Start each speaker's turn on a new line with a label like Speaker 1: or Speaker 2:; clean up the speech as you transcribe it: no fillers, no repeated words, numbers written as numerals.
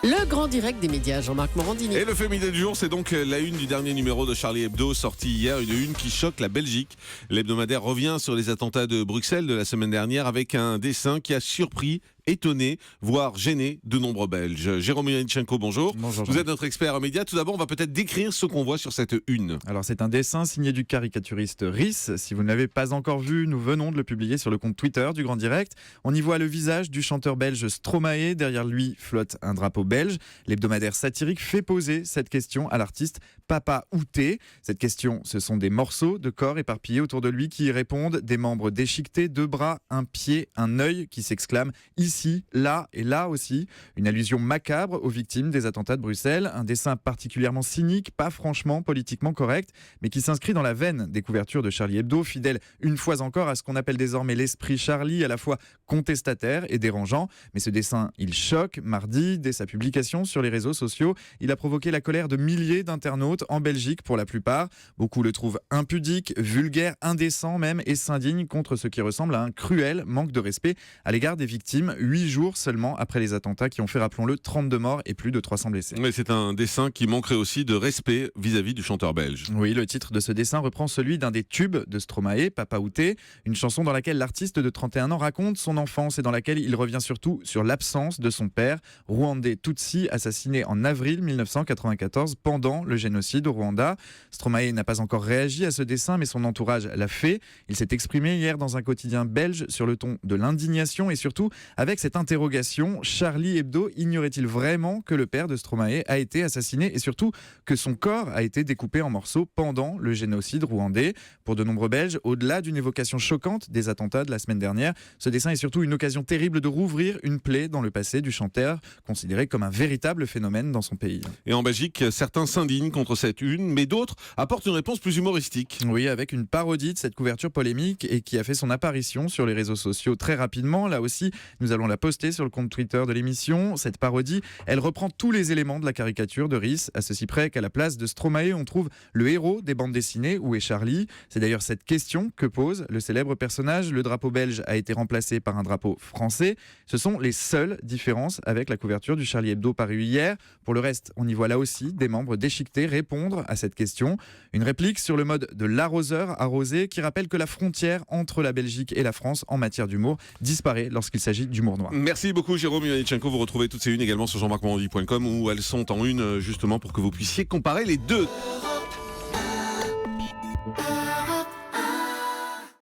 Speaker 1: Le grand direct des médias, Jean-Marc Morandini.
Speaker 2: Et le féminin du jour, c'est donc la une du dernier numéro de Charlie Hebdo, sorti hier, une une qui choque la Belgique. L'hebdomadaire revient sur les attentats de Bruxelles de la semaine dernière avec un dessin qui a surpris, étonné, voire gêné de nombreux Belges. Jérôme Yanichenko, bonjour.
Speaker 3: Bonjour.
Speaker 2: Vous êtes notre expert média. Tout d'abord, on va peut-être décrire ce qu'on voit sur cette une.
Speaker 3: Alors c'est un dessin signé du caricaturiste Rhys. Si vous ne l'avez pas encore vu, nous venons de le publier sur le compte Twitter du Grand Direct. On y voit le visage du chanteur belge Stromae. Derrière lui flotte un drapeau belge. L'hebdomadaire satirique fait poser cette question à l'artiste Papa Outé. Cette question, ce sont des morceaux de corps éparpillés autour de lui qui y répondent. Des membres déchiquetés, 2 bras, un pied, un œil qui s'exclament ici, là et là aussi. Une allusion macabre aux victimes des attentats de Bruxelles. Un dessin particulièrement cynique, pas franchement politiquement correct, mais qui s'inscrit dans la veine des couvertures de Charlie Hebdo, fidèle une fois encore à ce qu'on appelle désormais l'esprit Charlie, à la fois contestataire et dérangeant. Mais ce dessin, il choque. Mardi, dès sa publication sur les réseaux sociaux, il a provoqué la colère de milliers d'internautes en Belgique pour la plupart. Beaucoup le trouvent impudique, vulgaire, indécent même, et s'indignent contre ce qui ressemble à un cruel manque de respect à l'égard des victimes, 8 jours seulement après les attentats qui ont fait, rappelons-le, 32 morts et plus de 300 blessés.
Speaker 2: Mais c'est un dessin qui manquerait aussi de respect vis-à-vis du chanteur belge.
Speaker 3: Oui, le titre de ce dessin reprend celui d'un des tubes de Stromae, Papa Outé, une chanson dans laquelle l'artiste de 31 ans raconte son enfance et dans laquelle il revient surtout sur l'absence de son père, rwandais Tutsi, assassiné en avril 1994 pendant le génocide au Rwanda. Stromae n'a pas encore réagi à ce dessin, mais son entourage l'a fait. Il s'est exprimé hier dans un quotidien belge sur le ton de l'indignation et surtout avec cette interrogation: Charlie Hebdo ignorait-il vraiment que le père de Stromae a été assassiné et surtout que son corps a été découpé en morceaux pendant le génocide rwandais? Pour de nombreux Belges, au-delà d'une évocation choquante des attentats de la semaine dernière, ce dessin est surtout une occasion terrible de rouvrir une plaie dans le passé du chanteur, considéré comme un véritable phénomène dans son pays.
Speaker 2: Et en Belgique, certains s'indignent contre cette une, mais d'autres apportent une réponse plus humoristique.
Speaker 3: Oui, avec une parodie de cette couverture polémique et qui a fait son apparition sur les réseaux sociaux très rapidement. Là aussi, nous allons la poster sur le compte Twitter de l'émission. Cette parodie, elle reprend tous les éléments de la caricature de Rhys, à ceci près qu'à la place de Stromae, on trouve le héros des bandes dessinées, où est Charlie? C'est d'ailleurs cette question que pose le célèbre personnage. Le drapeau belge a été remplacé par un drapeau français. Ce sont les seules différences avec la couverture du Charlie Hebdo paru hier. Pour le reste, on y voit là aussi des membres déchiquetés répondre à cette question. Une réplique sur le mode de l'arroseur arrosé qui rappelle que la frontière entre la Belgique et la France en matière d'humour disparaît lorsqu'il s'agit d'humour noir.
Speaker 2: Merci beaucoup Jérôme Yanichenko. Vous retrouvez toutes ces unes également sur jean-marc-morandini.com où elles sont en une justement pour que vous puissiez comparer les deux.